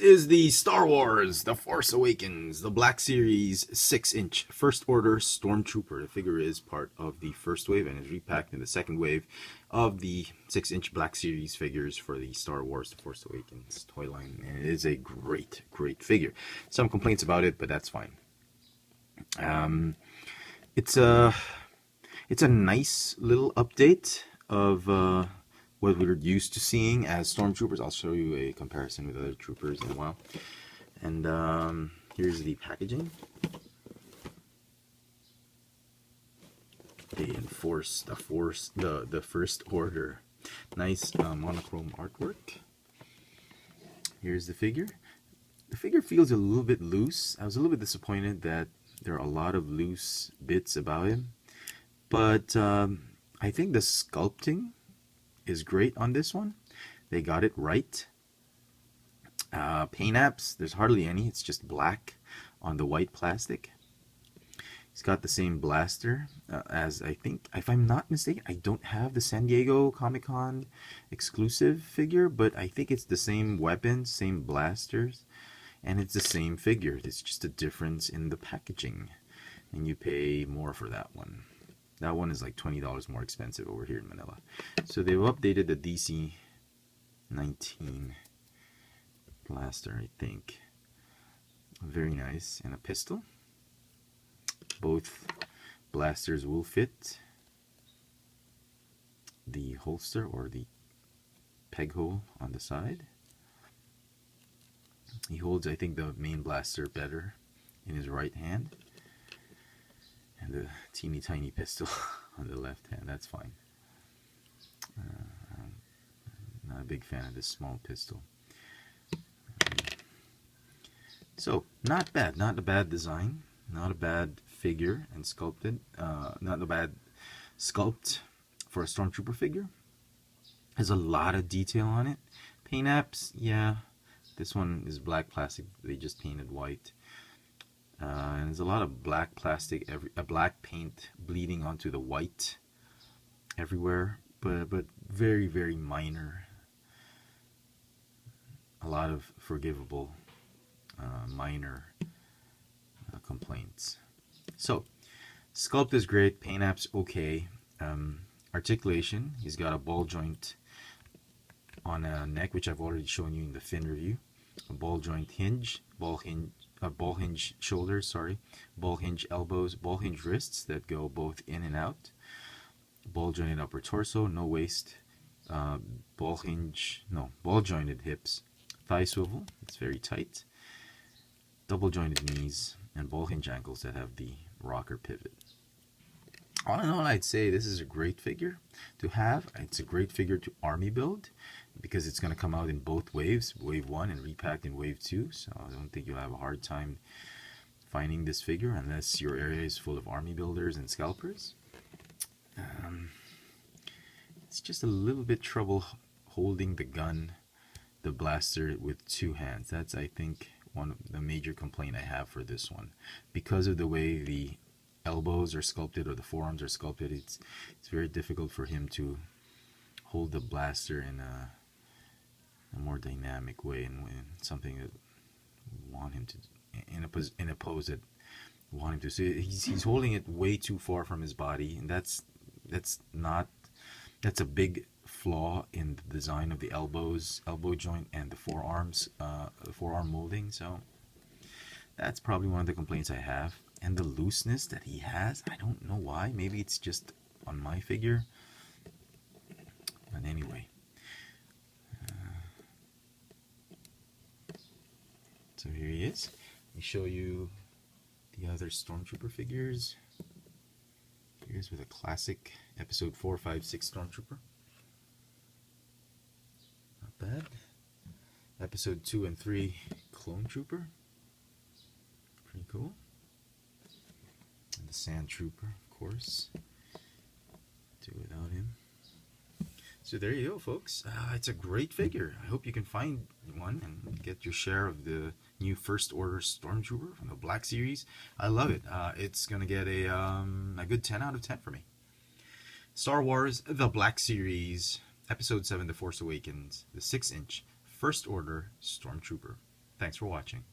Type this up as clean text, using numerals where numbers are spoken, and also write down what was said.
is the Star Wars The Force Awakens, the Black Series 6-inch First Order Stormtrooper. The figure is part of the first wave and is repacked in the second wave of the 6-inch Black Series figures for the Star Wars The Force Awakens toy line. And it is a great, great figure. Some complaints about it, but that's fine. It's a nice little update of what we're used to seeing as Stormtroopers. I'll show you a comparison with other troopers in a while. And here's the packaging. They enforce the First Order. Nice monochrome artwork. Here's the figure. The figure feels a little bit loose. I was a little bit disappointed that there are a lot of loose bits about him. But I think the sculpting is great on this one. They got it right. Paint apps, there's hardly any. It's just black on the white plastic. He's got the same blaster as, I think, if I'm not mistaken, I don't have the San Diego Comic-Con exclusive figure, but I think it's the same weapons, same blasters, and it's the same figure. It's just a difference in the packaging, and you pay more for that one. That one is like $20 more expensive over here in Manila. So they've updated the DC-19 blaster, I think. Very nice. And a pistol. Both blasters will fit the holster or the peg hole on the side. He holds, I think, the main blaster better in his right hand. And the teeny tiny pistol on the left hand, that's fine. I'm not a big fan of this small pistol. So, not bad. Not a bad design. Not a bad figure and sculpted. Not a bad sculpt for a Stormtrooper figure. Has a lot of detail on it. Paint apps, yeah. This one is black plastic. They just painted white. And there's a lot of black plastic, black paint bleeding onto the white everywhere, but very, very minor. A lot of forgivable minor complaints. So, sculpt is great, paint app's okay. Articulation, he's got a ball joint on a neck, which I've already shown you in the fin review. A ball joint hinge, ball hinge shoulders, ball hinge elbows, ball hinge wrists that go both in and out, ball jointed upper torso, no waist, ball jointed hips, thigh swivel, it's very tight, double jointed knees, and ball hinge ankles that have the rocker pivot. All in all, I'd say this is a great figure to have. It's a great figure to army build because it's going to come out in both waves, wave 1 and repacked in wave 2. So I don't think you'll have a hard time finding this figure unless your area is full of army builders and scalpers. It's just a little bit trouble holding the gun, the blaster, with two hands. That's, I think, one of the major complaint I have for this one. Because of the way the elbows are sculpted or the forearms are sculpted, it's very difficult for him to hold the blaster in a more dynamic way, and something that want him to in a pose that want him to. So he's holding it way too far from his body, and that's a big flaw in the design of the elbow joint and the forearms, the forearm molding. So that's probably one of the complaints I have. And the looseness that he has, I don't know why. Maybe it's just on my figure. But anyway. So here he is. Let me show you the other Stormtrooper figures. Here's with a classic episode 4, 5, 6 Stormtrooper. Not bad. Episode 2 and 3 Clone Trooper. Pretty cool. And the Sand Trooper, of course. Do without him. So there you go, folks. It's a great figure. I hope you can find one and get your share of the new First Order Stormtrooper from the Black Series. I love it. It's going to get a good 10 out of 10 for me. Star Wars, the Black Series, Episode 7, The Force Awakens, the 6-inch First Order Stormtrooper. Thanks for watching.